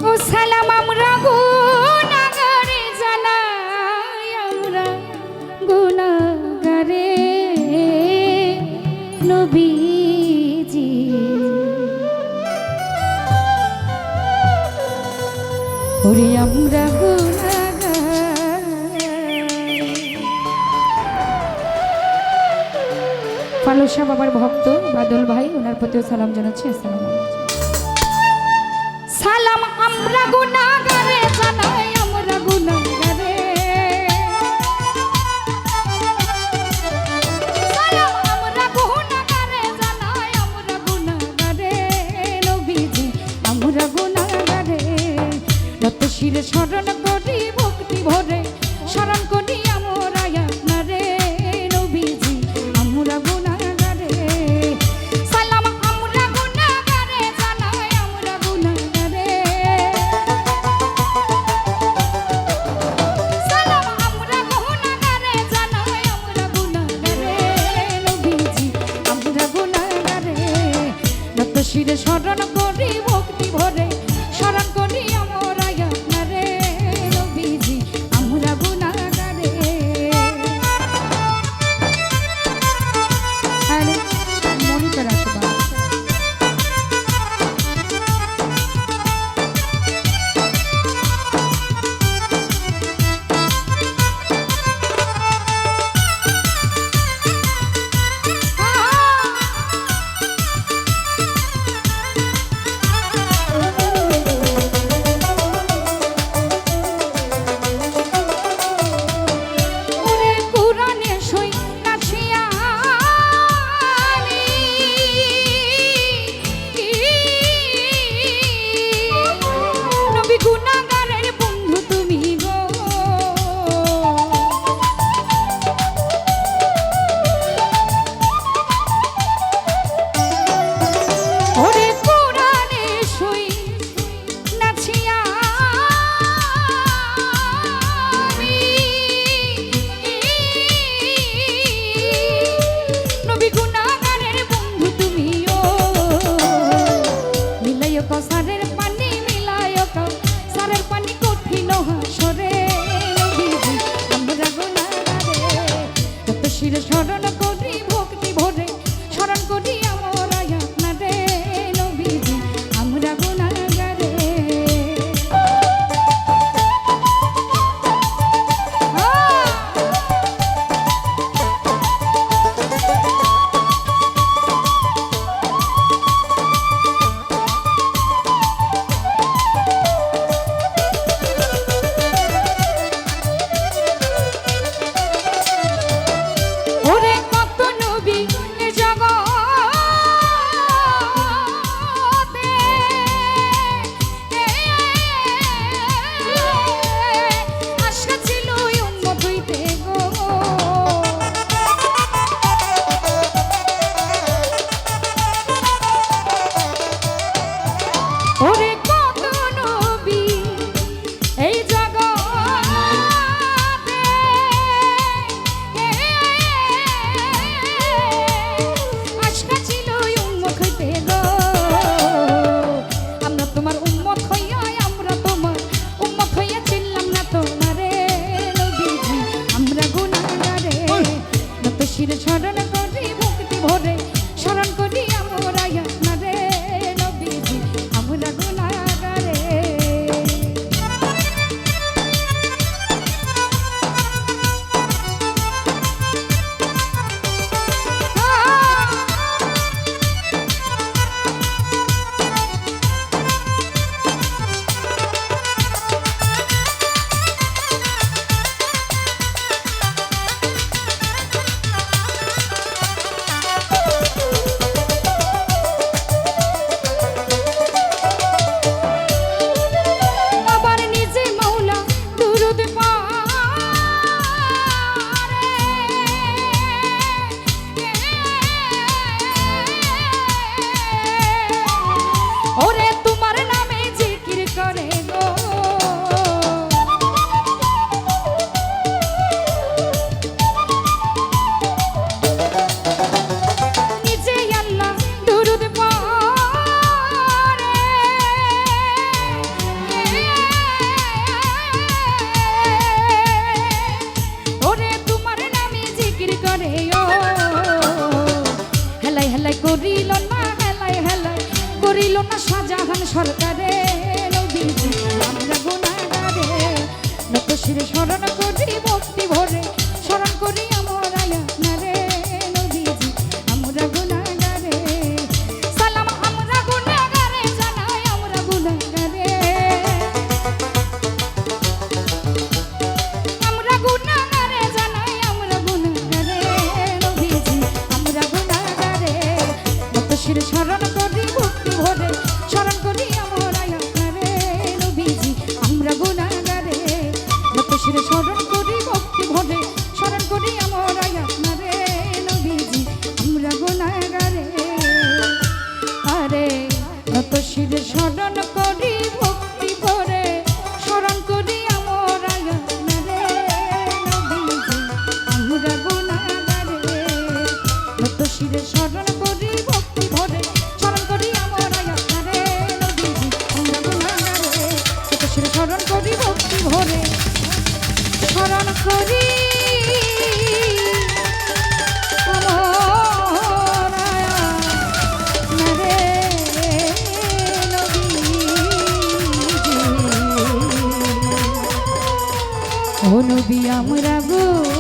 ও সালাম আমরা গুনাহগারে জানাই আমরা গুনাহগারে নবীজি ওরে আমরা ফালুসা বাবার ভক্ত বাদল ভাই ওনার প্রতিও সালাম জানাচ্ছি। আসসালামু আলাইকুম। সালাম আমরা গুনাহগারে জানাই আমরা গুনাহগারে সালাম আমরা গুনাহগারে জানাই আমরা গুনাহগারে নবীজি আমরা গুনাহগারে নত শিরে শরণ করি ভক্তি ভরে শরণ করি আমরা আপনারে নবীজি আমরা গুনাহগারে সালাম আমরা গুনাহগারে জানাই আমরা গুনাহগারে সালাম আমরা গুনাহগারে জানাই আমরা গুনাহগারে নবীজি আমরা গুনাহগারে নত শিরে শরণ করি ভক্তি ভরে শরণ করি আমরা আপনারে মহান সরকারে নবীজি আমরা গুনাহগারে নত শিরে স্মরণ করি ভক্তি ভরে স্মরণ করি আমরা আপনারে নবীজি আমরা গুনাহগারে সালাম আমরা গুনাহগারে জানাই আমরা গুনাহগারে আমরা গুনাহগারে জানাই আমরা গুনাহগারে নবীজি আমরা গুনাহগারে নত শিরে স্মরণ করি ভক্তি ভরে স্মরণ করি আমরা আপনারে নবীজি আমরা গুনাহগারে নত শিরে স্মরণ করি ভক্তি ভরে স্মরণ করি আমরা আপনারে নবীজি আমরা গুনাহগারে আরে নত শিরে স্মরণ করি ভক্তি ভরে স্মরণ করি আমরা আপনারে নবীজি আমরা গুনাহগারে নত শিরে স্মরণ করি ভক্তি ভরে স্মরণ করি আমরা আপনারে নবীজি আমরা গুনাহগারে নত শিরে স্মরণ করি ভক্তি ভরে স্মরণ করি ও নবী আমরা গো